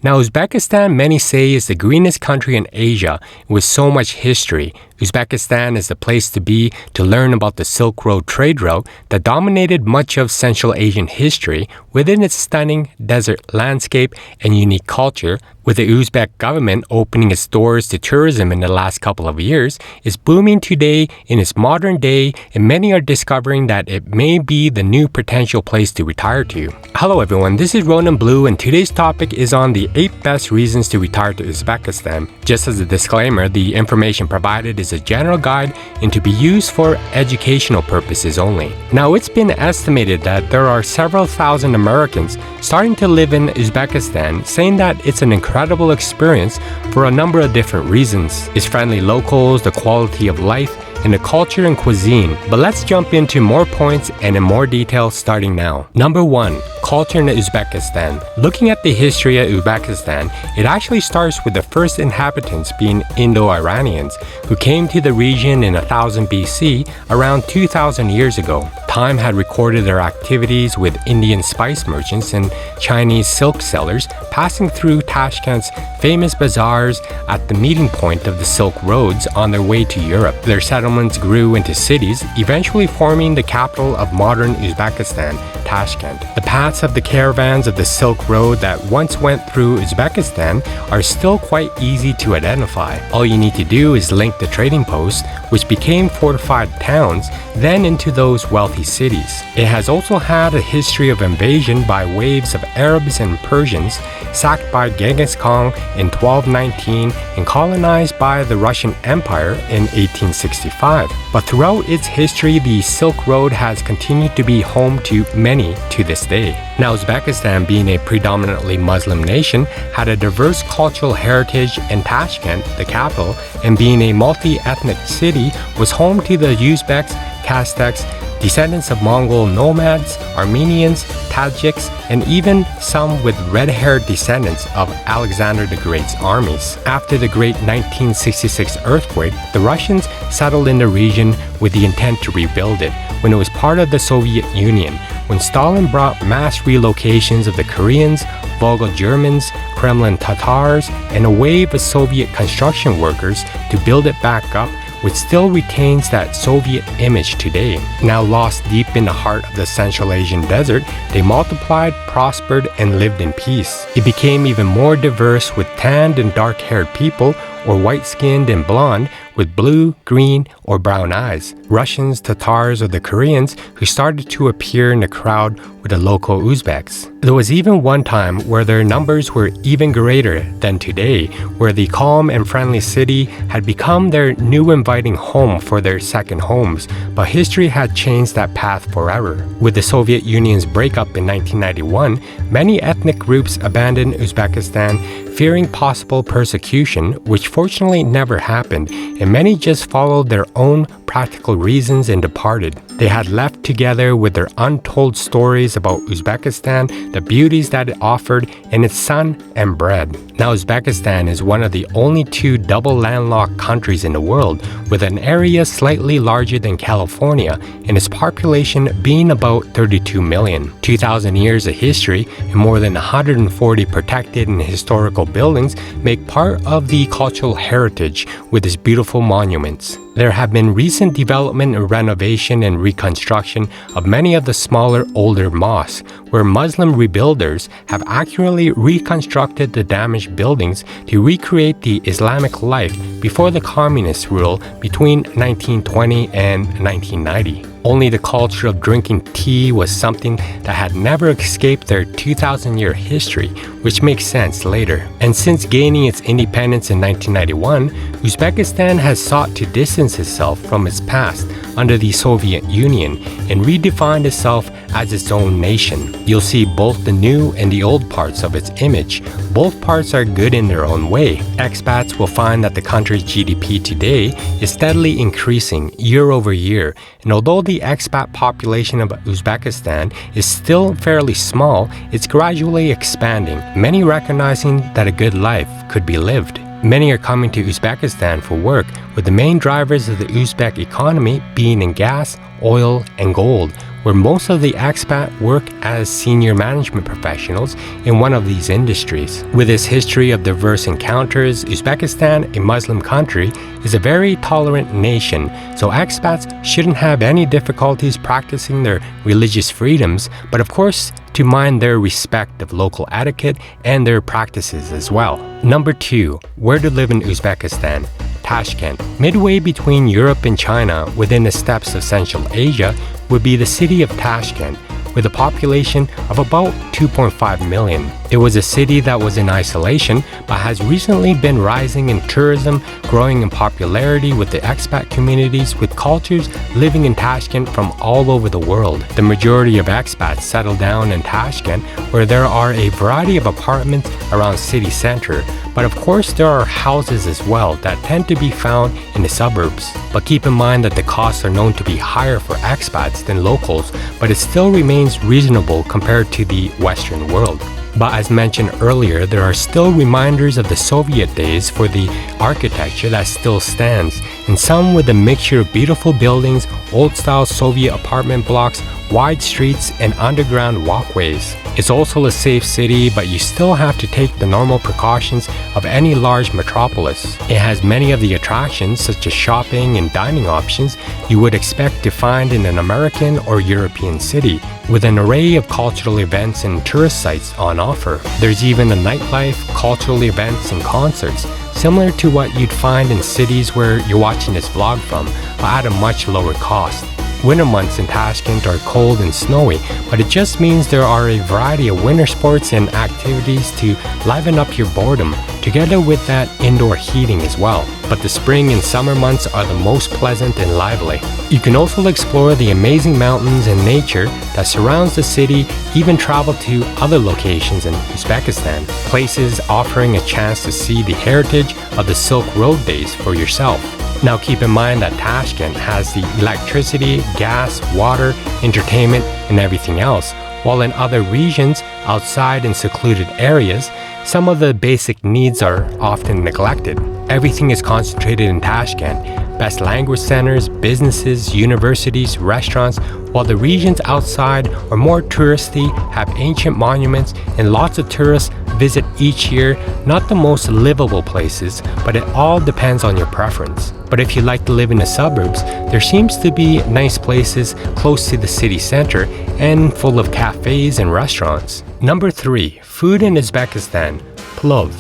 Now, Uzbekistan, many say, is the greenest country in Asia with so much history. Uzbekistan is the place to be to learn about the Silk Road trade route that dominated much of Central Asian history within its stunning desert landscape and unique culture. With the Uzbek government opening its doors to tourism in the last couple of years, it's booming today in its modern day, and many are discovering that it may be the new potential place to retire to. Hello everyone, this is Ronan Blue, and today's topic is on the 8 best reasons to retire to Uzbekistan. Just as a disclaimer, the information provided is a general guide and to be used for educational purposes only. Now, it's been estimated that there are several thousand Americans starting to live in Uzbekistan, saying that it's an incredible experience for a number of different reasons. Its friendly locals, the quality of life, and the culture and cuisine. But let's jump into more points and in more detail starting now. Number 1. Culture in Uzbekistan. Looking at the history of Uzbekistan, it actually starts with the first inhabitants being Indo-Iranians, who came to the region in 1000 BC, around 2000 years ago. Time had recorded their activities with Indian spice merchants and Chinese silk sellers passing through Tashkent's famous bazaars at the meeting point of the Silk Roads on their way to Europe. Their settlements grew into cities, eventually forming the capital of modern Uzbekistan, Tashkent. The paths of the caravans of the Silk Road that once went through Uzbekistan are still quite easy to identify. All you need to do is link the trading posts, which became fortified towns, then into those wealthy cities. It has also had a history of invasion by waves of Arabs and Persians, sacked by Genghis Khan in 1219 and colonized by the Russian Empire in 1865. But throughout its history, the Silk Road has continued to be home to many to this day. Now, Uzbekistan, being a predominantly Muslim nation, had a diverse cultural heritage, and Tashkent, the capital, and being a multi-ethnic city, was home to the Uzbeks, Kazakhs, descendants of Mongol nomads, Armenians, Tajiks, and even some with red-haired descendants of Alexander the Great's armies. After the great 1966 earthquake, the Russians settled in the region with the intent to rebuild it when it was part of the Soviet Union. When Stalin brought mass relocations of the Koreans, Volga Germans, Kremlin Tatars, and a wave of Soviet construction workers to build it back up, which still retains that Soviet image today. Now lost deep in the heart of the Central Asian desert, they multiplied, prospered, and lived in peace. It became even more diverse with tanned and dark-haired people, or white-skinned and blonde with blue, green, or brown eyes. Russians, Tatars, or the Koreans who started to appear in the crowd with the local Uzbeks. There was even one time where their numbers were even greater than today, where the calm and friendly city had become their new inviting home for their second homes, but history had changed that path forever. With the Soviet Union's breakup in 1991, many ethnic groups abandoned Uzbekistan, fearing possible persecution, which fortunately never happened, and many just followed their own practical reasons and departed. They had left together with their untold stories about Uzbekistan, the beauties that it offered, and its sun and bread. Now, Uzbekistan is one of the only 2 double landlocked countries in the world, with an area slightly larger than California and its population being about 32 million. 2,000 years of history and more than 140 protected and historical buildings make part of the cultural heritage with its beautiful monuments. There have been recent development and renovation and reconstruction of many of the smaller, older mosques, where Muslim rebuilders have accurately reconstructed the damaged buildings to recreate the Islamic life before the communist rule between 1920 and 1990. Only the culture of drinking tea was something that had never escaped their 2,000-year history, which makes sense later. And since gaining its independence in 1991, Uzbekistan has sought to distance itself from its past under the Soviet Union and redefined itself as its own nation. You'll see both the new and the old parts of its image. Both parts are good in their own way. Expats will find that the country's GDP today is steadily increasing year over year, and although the expat population of Uzbekistan is still fairly small, it's gradually expanding, many recognizing that a good life could be lived. Many are coming to Uzbekistan for work, with the main drivers of the Uzbek economy being in gas, oil, and gold, where most of the expat work as senior management professionals in one of these industries. With its history of diverse encounters, Uzbekistan, a Muslim country, is a very tolerant nation, so expats shouldn't have any difficulties practicing their religious freedoms, but of course, to mind their respect of local etiquette and their practices as well. Number 2. Where to live in Uzbekistan. Tashkent. Midway between Europe and China, within the steppes of Central Asia, would be the city of Tashkent, with a population of about 2.5 million. It was a city that was in isolation, but has recently been rising in tourism, growing in popularity with the expat communities, with cultures living in Tashkent from all over the world. The majority of expats settle down in Tashkent, where there are a variety of apartments around city center, but of course there are houses as well that tend to be found in the suburbs. But keep in mind that the costs are known to be higher for expats than locals, but it still remains reasonable compared to the Western world. But as mentioned earlier, there are still reminders of the Soviet days for the architecture that still stands, and some with a mixture of beautiful buildings, old-style Soviet apartment blocks, wide streets, and underground walkways. It's also a safe city, but you still have to take the normal precautions of any large metropolis. It has many of the attractions, such as shopping and dining options, you would expect to find in an American or European city, with an array of cultural events and tourist sites on offer. There's even a nightlife, cultural events, and concerts, similar to what you'd find in cities where you're watching this vlog from, but at a much lower cost. Winter months in Tashkent are cold and snowy, but it just means there are a variety of winter sports and activities to liven up your boredom, together with that indoor heating as well. But the spring and summer months are the most pleasant and lively. You can also explore the amazing mountains and nature that surrounds the city, even travel to other locations in Uzbekistan, places offering a chance to see the heritage of the Silk Road days for yourself. Now keep in mind that Tashkent has the electricity, gas, water, entertainment, and everything else, while in other regions, outside in secluded areas, some of the basic needs are often neglected. Everything is concentrated in Tashkent: best language centers, businesses, universities, restaurants, while the regions outside are more touristy, have ancient monuments, and lots of tourists visit each year. Not the most livable places, but it all depends on your preference. But if you like to live in the suburbs, there seems to be nice places close to the city center and full of cafes and restaurants. Number 3. Food in Uzbekistan. Plov.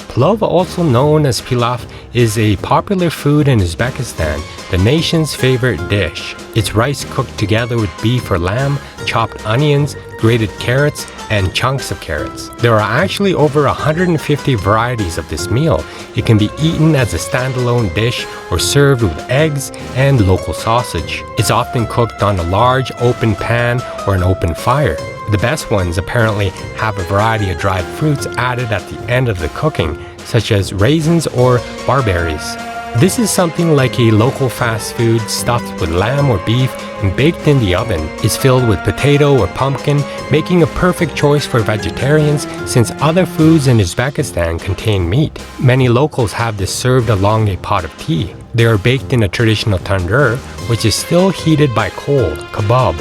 Plov, also known as pilaf, is a popular food in Uzbekistan, the nation's favorite dish. It's rice cooked together with beef or lamb, chopped onions, grated carrots, and chunks of carrots. There are actually over 150 varieties of this meal. It can be eaten as a standalone dish or served with eggs and local sausage. It's often cooked on a large open pan or an open fire. The best ones apparently have a variety of dried fruits added at the end of the cooking, such as raisins or barberries. This is something like a local fast food stuffed with lamb or beef and baked in the oven. It's filled with potato or pumpkin, making a perfect choice for vegetarians since other foods in Uzbekistan contain meat. Many locals have this served along a pot of tea. They are baked in a traditional tandoor, which is still heated by coal, kebab.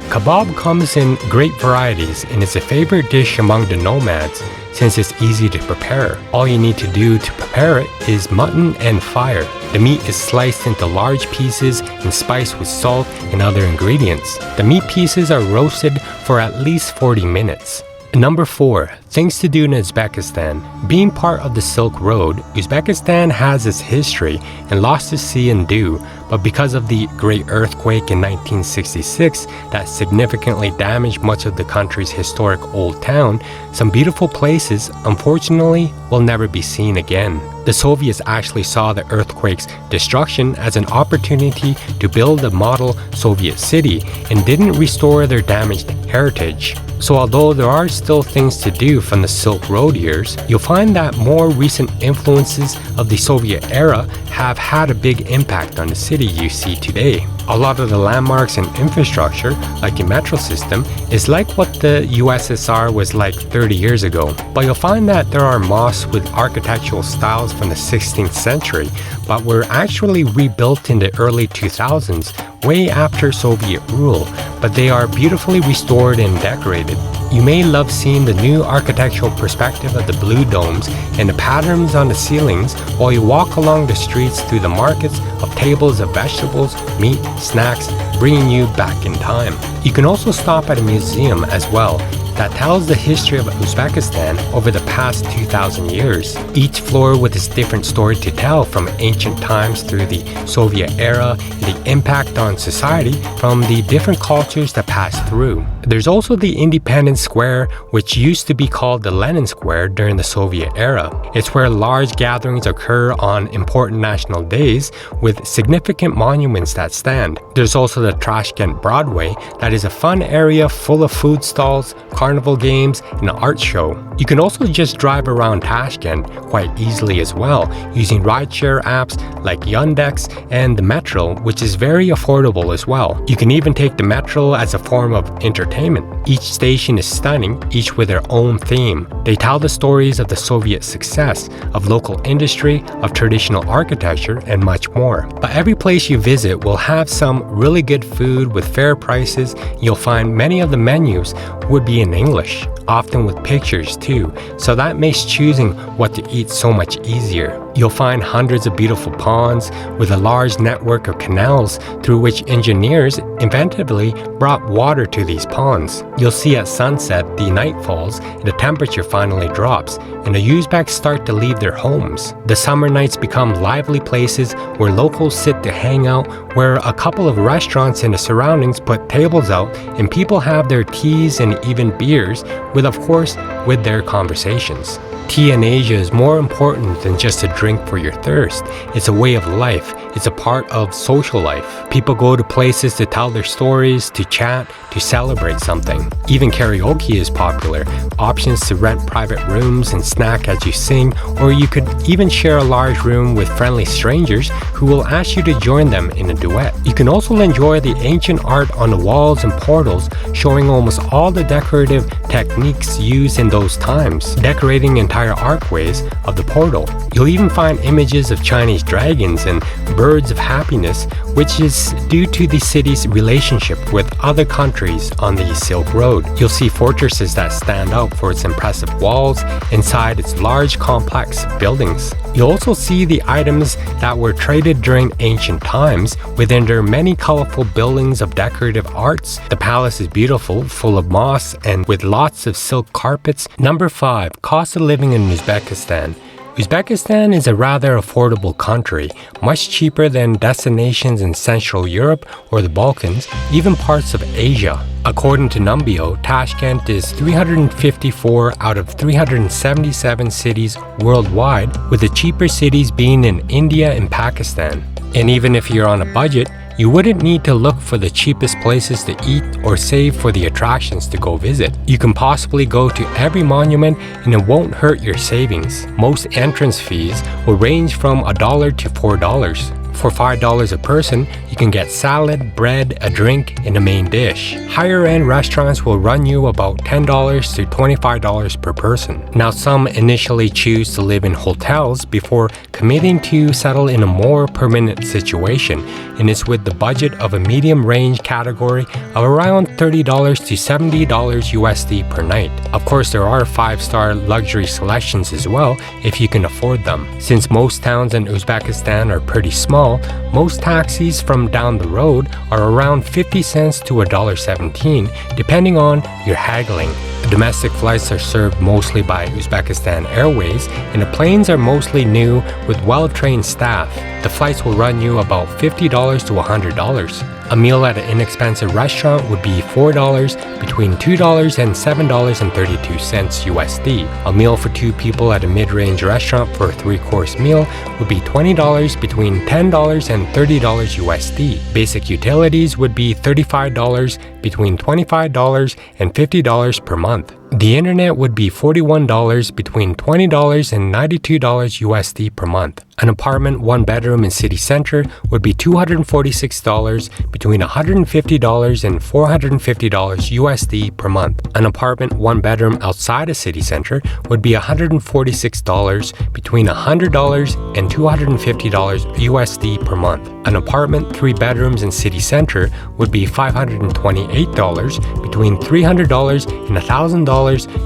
Kebab comes in great varieties and is a favorite dish among the nomads since it's easy to prepare. All you need to do to prepare it is mutton and fire. The meat is sliced into large pieces and spiced with salt and other ingredients. The meat pieces are roasted for at least 40 minutes. Number 4. Things to do in Uzbekistan. Being part of the Silk Road, Uzbekistan has its history and lots to see and do, but because of the Great Earthquake in 1966 that significantly damaged much of the country's historic old town, some beautiful places, unfortunately, will never be seen again. The Soviets actually saw the earthquake's destruction as an opportunity to build a model Soviet city and didn't restore their damaged heritage. So although there are still things to do from the Silk Road years, you'll find that more recent influences of the Soviet era have had a big impact on the city you see today. A lot of the landmarks and infrastructure, like the metro system, is like what the USSR was like 30 years ago. But you'll find that there are mosques with architectural styles from the 16th century, but were actually rebuilt in the early 2000s, way after Soviet rule, but they are beautifully restored and decorated. You may love seeing the new architectural perspective of the blue domes and the patterns on the ceilings while you walk along the streets through the markets of tables of vegetables, meat, snacks, bringing you back in time. You can also stop at a museum as well that tells the history of Uzbekistan over the past 2,000 years. Each floor with its different story to tell, from ancient times through the Soviet era, and the impact on society from the different cultures that passed through. There's also the Independence Square, which used to be called the Lenin Square during the Soviet era. It's where large gatherings occur on important national days with significant monuments that stand. There's also the Tashkent Broadway, that is a fun area full of food stalls, carnival games, and an art show. You can also just drive around Tashkent quite easily as well, using rideshare apps like Yandex and the metro, which is very affordable as well. You can even take the metro as a form of entertainment. Each station is stunning, each with their own theme. They tell the stories of the Soviet success, of local industry, of traditional architecture, and much more. But every place you visit will have some really good food with fair prices. You'll find many of the menus would be in English, often with pictures too, so that makes choosing what to eat so much easier. You'll find hundreds of beautiful ponds with a large network of canals through which engineers inventively brought water to these ponds. You'll see at sunset the night falls and the temperature finally drops, and the Uzbeks start to leave their homes. The summer nights become lively places where locals sit to hang out, where a couple of restaurants in the surroundings put tables out and people have their teas and even beers, with their conversations. Tea in Asia is more important than just a drink for your thirst. It's a way of life. It's a part of social life. People go to places to tell their stories, to chat, to celebrate something. Even karaoke is popular. Options to rent private rooms and snack as you sing, or you could even share a large room with friendly strangers who will ask you to join them in a duet. You can also enjoy the ancient art on the walls and portals, showing almost all the decorative techniques used in those times, decorating entire archways of the portal. You'll even find images of Chinese dragons and birds of happiness, which is due to the city's relationship with other countries on the Silk Road. You'll see fortresses that stand out for its impressive walls inside its large complex buildings. You'll also see the items that were traded during ancient times within their many colorful buildings of decorative arts. The palace is beautiful, full of moss, and with lots of silk carpets. Number 5, cost of living in Uzbekistan. Uzbekistan is a rather affordable country, much cheaper than destinations in Central Europe or the Balkans, even parts of Asia. According to Numbeo, Tashkent is 354 out of 377 cities worldwide, with the cheaper cities being in India and Pakistan. And even if you're on a budget, you wouldn't need to look for the cheapest places to eat or save for the attractions to go visit. You can possibly go to every monument and it won't hurt your savings. Most entrance fees will range from $1 to $4. For $5 a person, you can get salad, bread, a drink, and a main dish. Higher-end restaurants will run you about $10 to $25 per person. Now, some initially choose to live in hotels before committing to settle in a more permanent situation, and it's with the budget of a medium-range category of around $30 to $70 USD per night. Of course, there are 5-star luxury selections as well if you can afford them. Since most towns in Uzbekistan are pretty small, most taxis from down the road are around 50 cents to $1.17, depending on your haggling. Domestic flights are served mostly by Uzbekistan Airways, and the planes are mostly new with well-trained staff. The flights will run you about $50 to $100. A meal at an inexpensive restaurant would be $4, between $2 and $7.32 USD. A meal for 2 people at a mid-range restaurant for a 3-course meal would be $20, between $10 and $30 USD. Basic utilities would be $35, between $25 and $50 per month. The internet would be $41 between $20 and $92 USD per month. An apartment 1 bedroom in city center would be $246 between $150 and $450 USD per month. An apartment 1 bedroom outside a city center would be $146 between $100 and $250 USD per month. An apartment 3 bedrooms in city center would be $528 between $300 and $1,000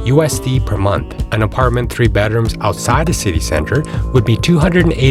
USD per month. An apartment 3 bedrooms outside a city center would be $282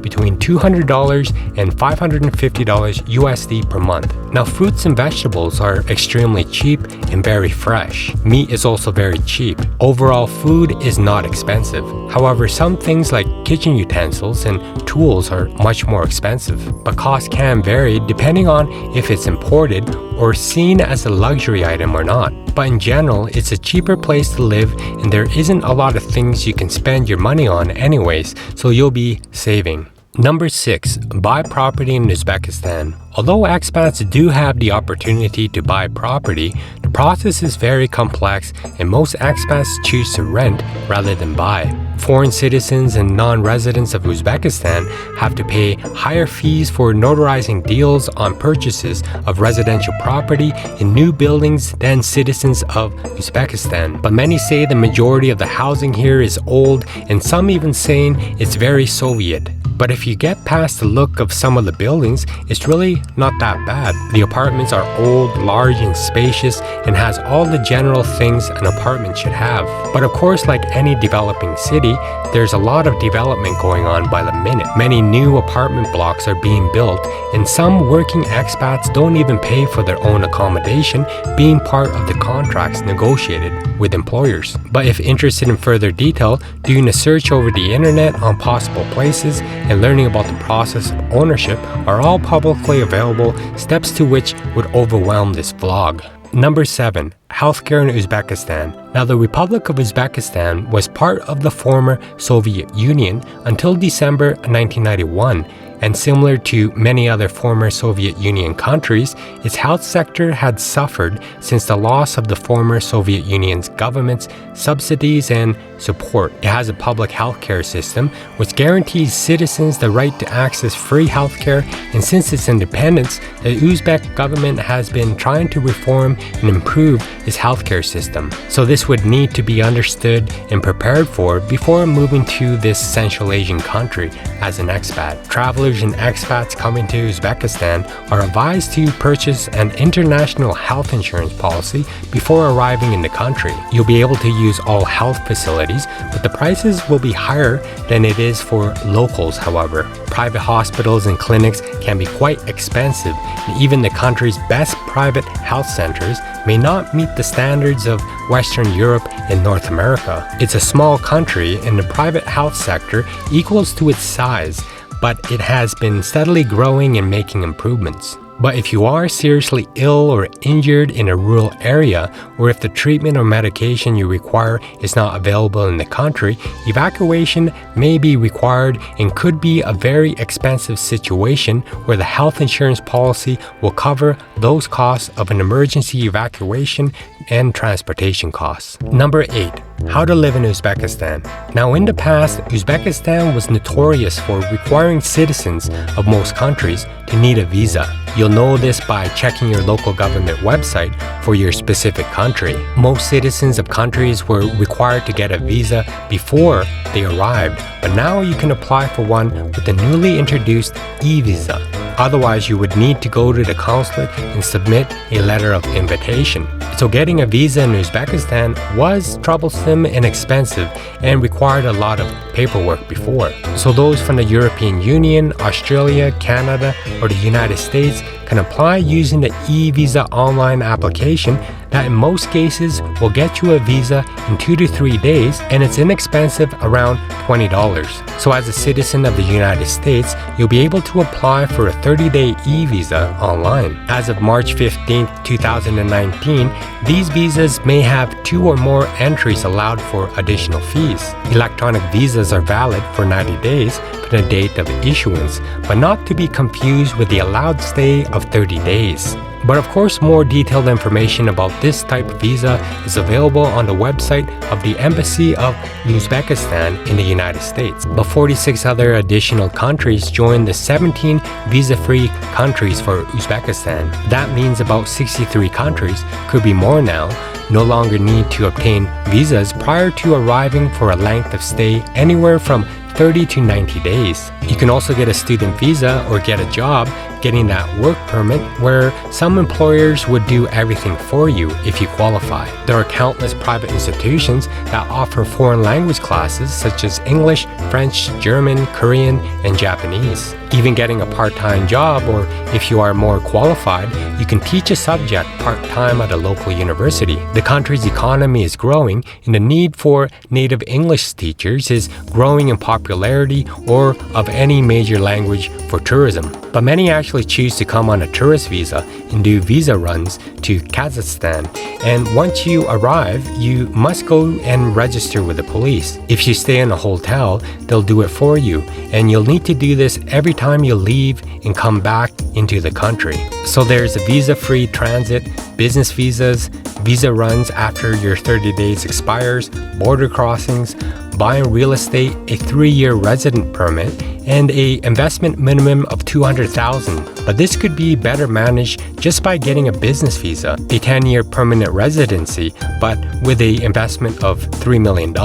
between $200 and $550 USD per month. Now, fruits and vegetables are extremely cheap and very fresh. Meat is also very cheap. Overall, food is not expensive. However, some things like kitchen utensils and tools are much more expensive, but costs can vary depending on if it's imported or seen as a luxury item or not. But in general, it's a cheaper place to live and there isn't a lot of things you can spend your money on anyways, so you'll be saving. Number 6. Buy property in Uzbekistan. Although expats do have the opportunity to buy property, the process is very complex and most expats choose to rent rather than buy. Foreign citizens and non-residents of Uzbekistan have to pay higher fees for notarizing deals on purchases of residential property in new buildings than citizens of Uzbekistan. But many say the majority of the housing here is old, and some even saying it's very Soviet. But if you get past the look of some of the buildings, it's really not that bad. The apartments are old, large, and spacious, and has all the general things an apartment should have. But of course, like any developing city, there's a lot of development going on by the minute. Many new apartment blocks are being built, and some working expats don't even pay for their own accommodation, being part of the contracts negotiated with employers. But if interested in further detail, doing a search over the internet on possible places and learning about the process of ownership are all publicly available, steps to which would overwhelm this vlog. Number 7. Healthcare in Uzbekistan. Now, the Republic of Uzbekistan was part of the former Soviet Union until December 1991. And similar to many other former Soviet Union countries, its health sector had suffered since the loss of the former Soviet Union's government's subsidies and support. It has a public healthcare system which guarantees citizens the right to access free healthcare, and since its independence, the Uzbek government has been trying to reform and improve its healthcare system. So this would need to be understood and prepared for before moving to this Central Asian country as an expat. Travelers and expats coming to Uzbekistan are advised to purchase an international health insurance policy before arriving in the country. You'll be able to use all health facilities, but the prices will be higher than it is for locals, however. Private hospitals and clinics can be quite expensive, and even the country's best private health centers may not meet the standards of Western Europe and North America. It's a small country, and the private health sector equals to its size, but it has been steadily growing and making improvements. But if you are seriously ill or injured in a rural area, or if the treatment or medication you require is not available in the country, evacuation may be required and could be a very expensive situation where the health insurance policy will cover those costs of an emergency evacuation and transportation costs. Number 8. How to live in Uzbekistan. Now, in the past, Uzbekistan was notorious for requiring citizens of most countries to need a visa. You'll know this by checking your local government website for your specific country. Most citizens of countries were required to get a visa before they arrived, but now you can apply for one with the newly introduced e-visa. Otherwise, you would need to go to the consulate and submit a letter of invitation. So getting a visa in Uzbekistan was troublesome and expensive and required a lot of paperwork before. So those from the European Union, Australia, Canada, or the United States can apply using the e-visa online application that in most cases will get you a visa in 2 to 3 days, and it's inexpensive, around $20. So as a citizen of the United States, you'll be able to apply for a 30-day e-visa online. As of March 15, 2019, these visas may have 2 or more entries allowed for additional fees. Electronic visas are valid for 90 days from the date of issuance, but not to be confused with the allowed stay of 30 days. But of course, more detailed information about this type of visa is available on the website of the Embassy of Uzbekistan in the United States. But 46 other additional countries joined the 17 visa-free countries for Uzbekistan. That means about 63 countries, could be more now, no longer need to obtain visas prior to arriving for a length of stay anywhere from 30 to 90 days. You can also get a student visa or get a job, getting that work permit where some employers would do everything for you if you qualify. There are countless private institutions that offer foreign language classes such as English, French, German, Korean, and Japanese. Even getting a part-time job, or if you are more qualified, you can teach a subject part-time at a local university. The country's economy is growing, and the need for native English teachers is growing in popularity or of any major language for tourism. But many actually choose to come on a tourist visa and do visa runs to Kazakhstan. And once you arrive, you must go and register with the police. If you stay in a hotel, they'll do it for you, and you'll need to do this every time you leave and come back into the country. So there's a visa-free transit, business visas, visa runs after your 30 days expires, border crossings, buying real estate, a 3-year resident permit, and a investment minimum of $200,000. But this could be better managed just by getting a business visa, a 10-year permanent residency, but with an investment of $3 million.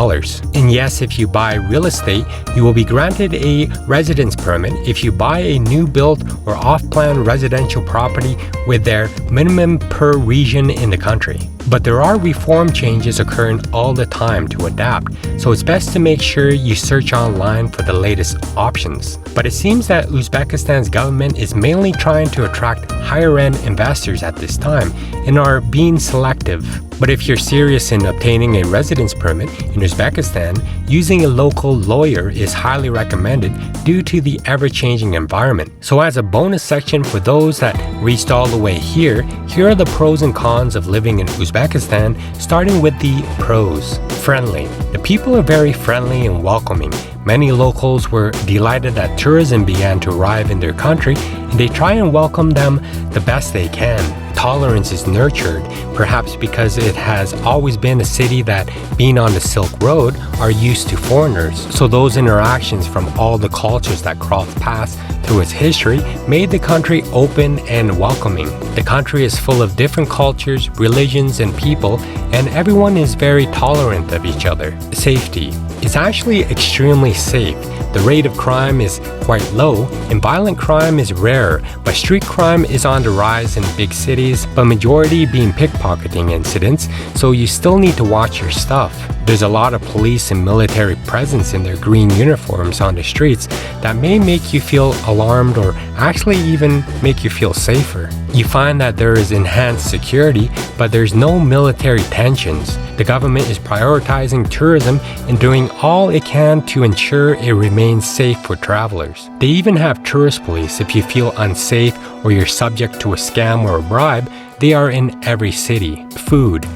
And yes, if you buy real estate, you will be granted a residence permit if you buy a new built or off-plan residential property with their minimum per region in the country. But there are reform changes occurring all the time to adapt, so it's best to make sure you search online for the latest options. But it seems that Uzbekistan's government is mainly trying to attract higher-end investors at this time and are being selective. But if you're serious in obtaining a residence permit in Uzbekistan, using a local lawyer is highly recommended due to the ever-changing environment. So as a bonus section for those that reached all the way here are the pros and cons of living in Uzbekistan, starting with the pros. Friendly. The people are very friendly and welcoming. Many locals were delighted that tourism began to arrive in their country, and they try and welcome them the best they can. Tolerance is nurtured, perhaps because it has always been a city that, being on the Silk Road, are used to foreigners. So those interactions from all the cultures that crossed paths through its history made the country open and welcoming. The country is full of different cultures, religions, and people, and everyone is very tolerant of each other. Safety. It's actually extremely safe. The rate of crime is quite low, and violent crime is rare, but street crime is on the rise in big cities, but majority being pickpocketing incidents, so you still need to watch your stuff. There's a lot of police and military presence in their green uniforms on the streets that may make you feel alarmed or actually even make you feel safer. You find that there is enhanced security, but there's no military tensions. The government is prioritizing tourism and doing all it can to ensure it remains safe for travelers. They even have tourist police if you feel unsafe or you're subject to a scam or a bribe. They are in every city. Food.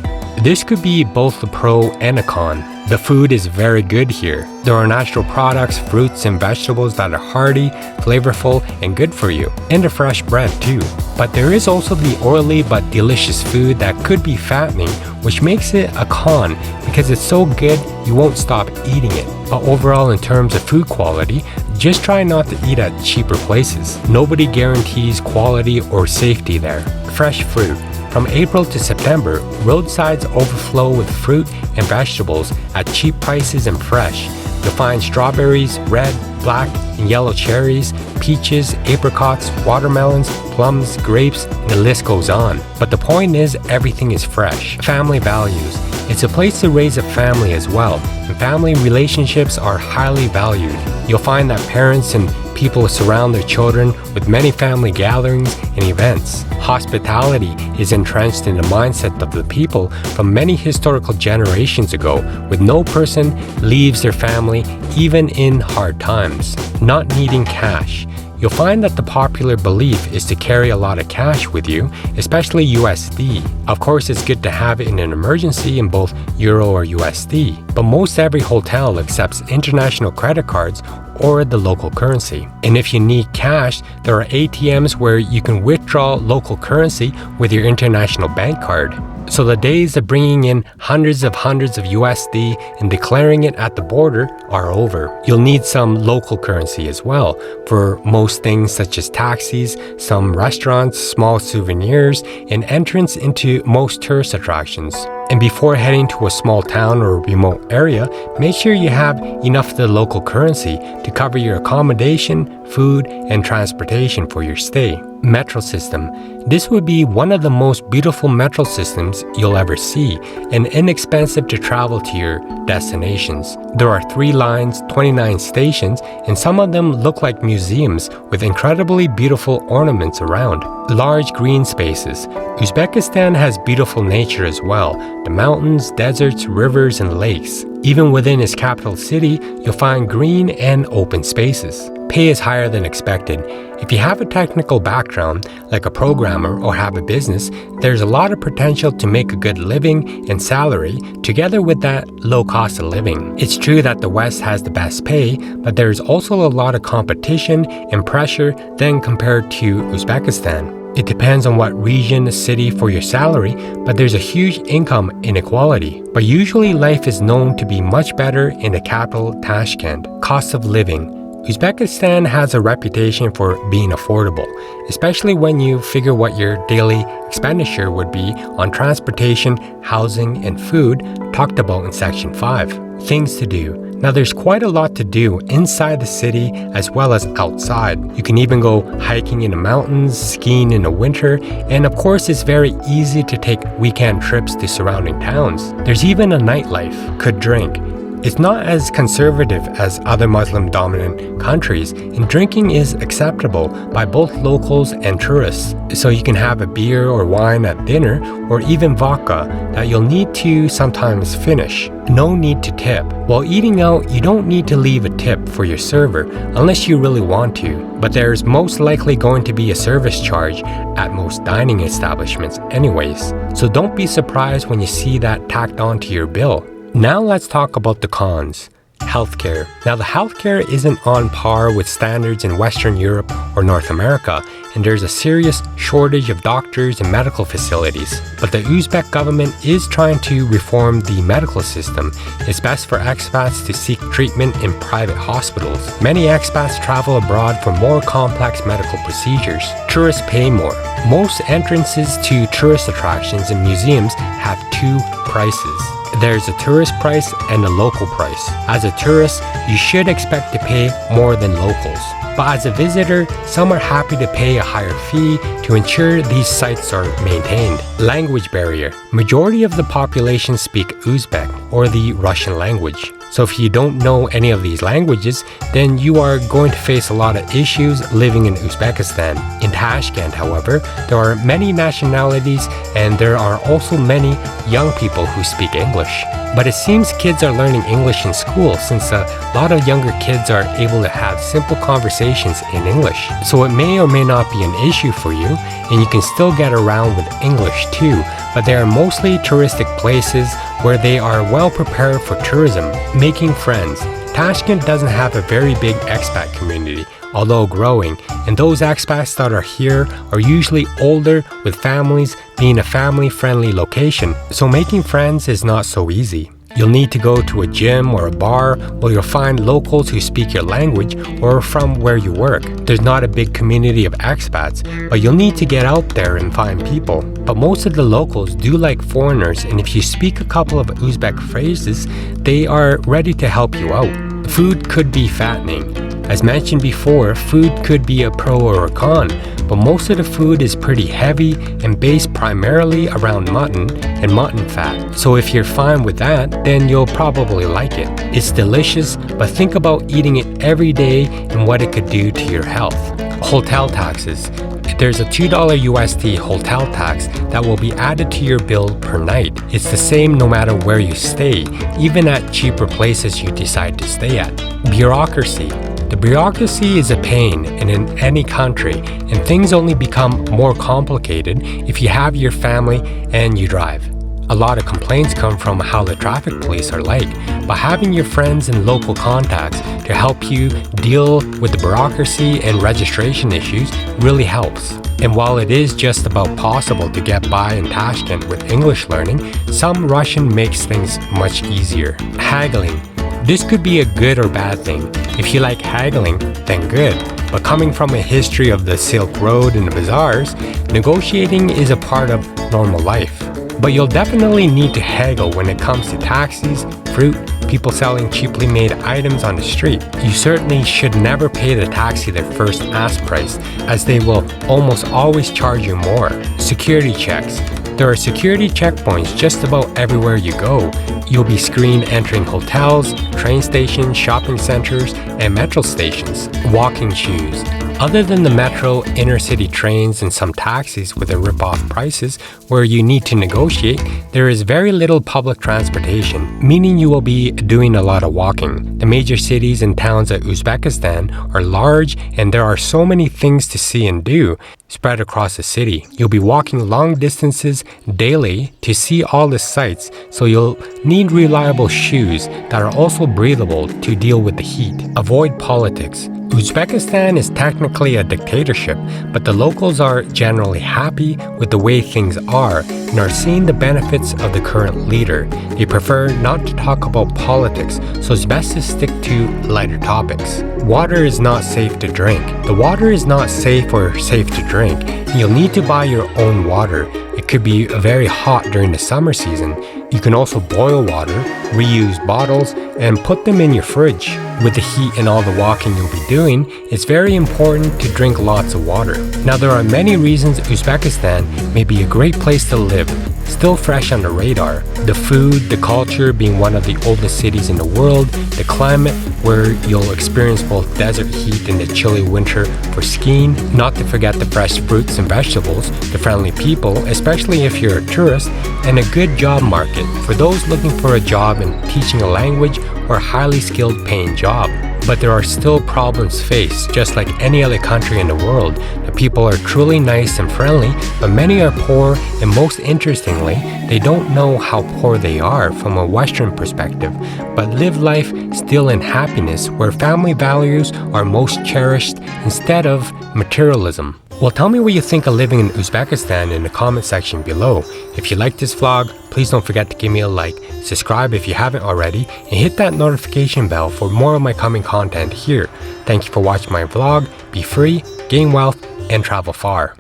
This could be both a pro and a con. The food is very good here. There are natural products, fruits, and vegetables that are hearty, flavorful, and good for you. And a fresh bread too. But there is also the oily but delicious food that could be fattening, which makes it a con because it's so good you won't stop eating it. But overall, in terms of food quality, just try not to eat at cheaper places. Nobody guarantees quality or safety there. Fresh fruit. From April to September, roadsides overflow with fruit and vegetables at cheap prices and fresh. You'll find strawberries, red, black, and yellow cherries, peaches, apricots, watermelons, plums, grapes, and the list goes on. But the point is, everything is fresh. Family values. It's a place to raise a family as well, and family relationships are highly valued. You'll find that parents and people surround their children with many family gatherings and events. Hospitality is entrenched in the mindset of the people from many historical generations ago, with no person leaves their family even in hard times. Not needing cash. you'll find that the popular belief is to carry a lot of cash with you, especially USD. Of course, it's good to have it in an emergency in both Euro or USD, but most every hotel accepts international credit cards or the local currency. And if you need cash, there are ATMs where you can withdraw local currency with your international bank card. So the days of bringing in hundreds of USD and declaring it at the border are over. You'll need some local currency as well for most things such as taxis, some restaurants, small souvenirs, and entrance into most tourist attractions. And before heading to a small town or remote area, make sure you have enough of the local currency to cover your accommodation, food, and transportation for your stay. Metro system. This would be one of the most beautiful metro systems you'll ever see and inexpensive to travel to your destinations. There are 3 lines, 29 stations, and some of them look like museums with incredibly beautiful ornaments around. Large green spaces. Uzbekistan has beautiful nature as well. The mountains, deserts, rivers, and lakes. Even within its capital city, you'll find green and open spaces. Pay is higher than expected. If you have a technical background, like a programmer or have a business, there's a lot of potential to make a good living and salary together with that low cost of living. It's true that the West has the best pay, but there's also a lot of competition and pressure than compared to Uzbekistan. It depends on what region, city for your salary, but there's a huge income inequality. But usually life is known to be much better in the capital, Tashkent. Cost of living. Uzbekistan has a reputation for being affordable, especially when you figure what your daily expenditure would be on transportation, housing, and food, talked about in Section 5. Things to do. Now there's quite a lot to do inside the city as well as outside. You can even go hiking in the mountains, skiing in the winter, and of course it's very easy to take weekend trips to surrounding towns. There's even a nightlife. Could drink. It's not as conservative as other Muslim-dominant countries, and drinking is acceptable by both locals and tourists. So you can have a beer or wine at dinner, or even vodka that you'll need to sometimes finish. No need to tip. While eating out, you don't need to leave a tip for your server unless you really want to, but there's most likely going to be a service charge at most dining establishments anyways. So don't be surprised when you see that tacked onto your bill. Now let's talk about the cons. Healthcare. Now the healthcare isn't on par with standards in Western Europe or North America, and there's a serious shortage of doctors and medical facilities. But the Uzbek government is trying to reform the medical system. It's best for expats to seek treatment in private hospitals. Many expats travel abroad for more complex medical procedures. Tourists pay more. Most entrances to tourist attractions and museums have 2 prices. There's a tourist price and a local price. As a tourist, you should expect to pay more than locals. But as a visitor, some are happy to pay a higher fee to ensure these sites are maintained. Language barrier. Majority of the population speak Uzbek or the Russian language. So if you don't know any of these languages, then you are going to face a lot of issues living in Uzbekistan. In Tashkent, however, there are many nationalities and there are also many young people who speak English. But it seems kids are learning English in school since a lot of younger kids are able to have simple conversations in English. So it may or may not be an issue for you, and you can still get around with English too, but they are mostly touristic places where they are well prepared for tourism. Making friends. Tashkent doesn't have a very big expat community, although growing, and those expats that are here are usually older with families, being a family-friendly location, so making friends is not so easy. You'll need to go to a gym or a bar where you'll find locals who speak your language or from where you work. There's not a big community of expats, but you'll need to get out there and find people. But most of the locals do like foreigners, and if you speak a couple of Uzbek phrases, they are ready to help you out. Food could be fattening. As mentioned before, food could be a pro or a con, but most of the food is pretty heavy and based primarily around mutton and mutton fat. So if you're fine with that, then you'll probably like it. It's delicious, but think about eating it every day and what it could do to your health. Hotel taxes. There's a $2 USD hotel tax that will be added to your bill per night. It's the same no matter where you stay, even at cheaper places you decide to stay at. Bureaucracy. The bureaucracy is a pain in any country, and things only become more complicated if you have your family and you drive. A lot of complaints come from how the traffic police are like, but having your friends and local contacts to help you deal with the bureaucracy and registration issues really helps. And while it is just about possible to get by in Tashkent with English learning, some Russian makes things much easier. Haggling. This could be a good or bad thing. If you like haggling, then good. But coming from a history of the Silk Road and the bazaars, negotiating is a part of normal life. But you'll definitely need to haggle when it comes to taxis, fruit, people selling cheaply made items on the street. You certainly should never pay the taxi their first ask price, as they will almost always charge you more. Security checks. There are security checkpoints just about everywhere you go. You'll be screened entering hotels, train stations, shopping centers, and metro stations. Walking shoes. Other than the metro, inner city trains, and some taxis with the rip-off prices where you need to negotiate, there is very little public transportation, meaning you will be doing a lot of walking. The major cities and towns of Uzbekistan are large, and there are so many things to see and do spread across the city. You'll be walking long distances daily to see all the sights, so you'll need reliable shoes that are also breathable to deal with the heat. Avoid politics. Uzbekistan is technically a dictatorship, but the locals are generally happy with the way things are and are seeing the benefits of the current leader. They prefer not to talk about politics, so it's best to stick to lighter topics. Water is not safe to drink. The water is not safe or safe to drink, and you'll need to buy your own water. It could be very hot during the summer season. You can also boil water, reuse bottles, and put them in your fridge. With the heat and all the walking you'll be doing, it's very important to drink lots of water. Now, there are many reasons Uzbekistan may be a great place to live, still fresh on the radar. The food, the culture being one of the oldest cities in the world, the climate where you'll experience both desert heat and the chilly winter for skiing, not to forget the fresh fruits and vegetables, the friendly people, especially if you're a tourist, and a good job market for those looking for a job in teaching a language or a highly skilled paying job. But there are still problems faced, just like any other country in the world. The people are truly nice and friendly, but many are poor, and most interestingly, they don't know how poor they are from a Western perspective, but live life still in happiness where family values are most cherished instead of materialism. Well, tell me what you think of living in Uzbekistan in the comment section below. If you like this vlog, please don't forget to give me a like, subscribe if you haven't already, and hit that notification bell for more of my coming content here. Thank you for watching my vlog. Be free, gain wealth, and travel far.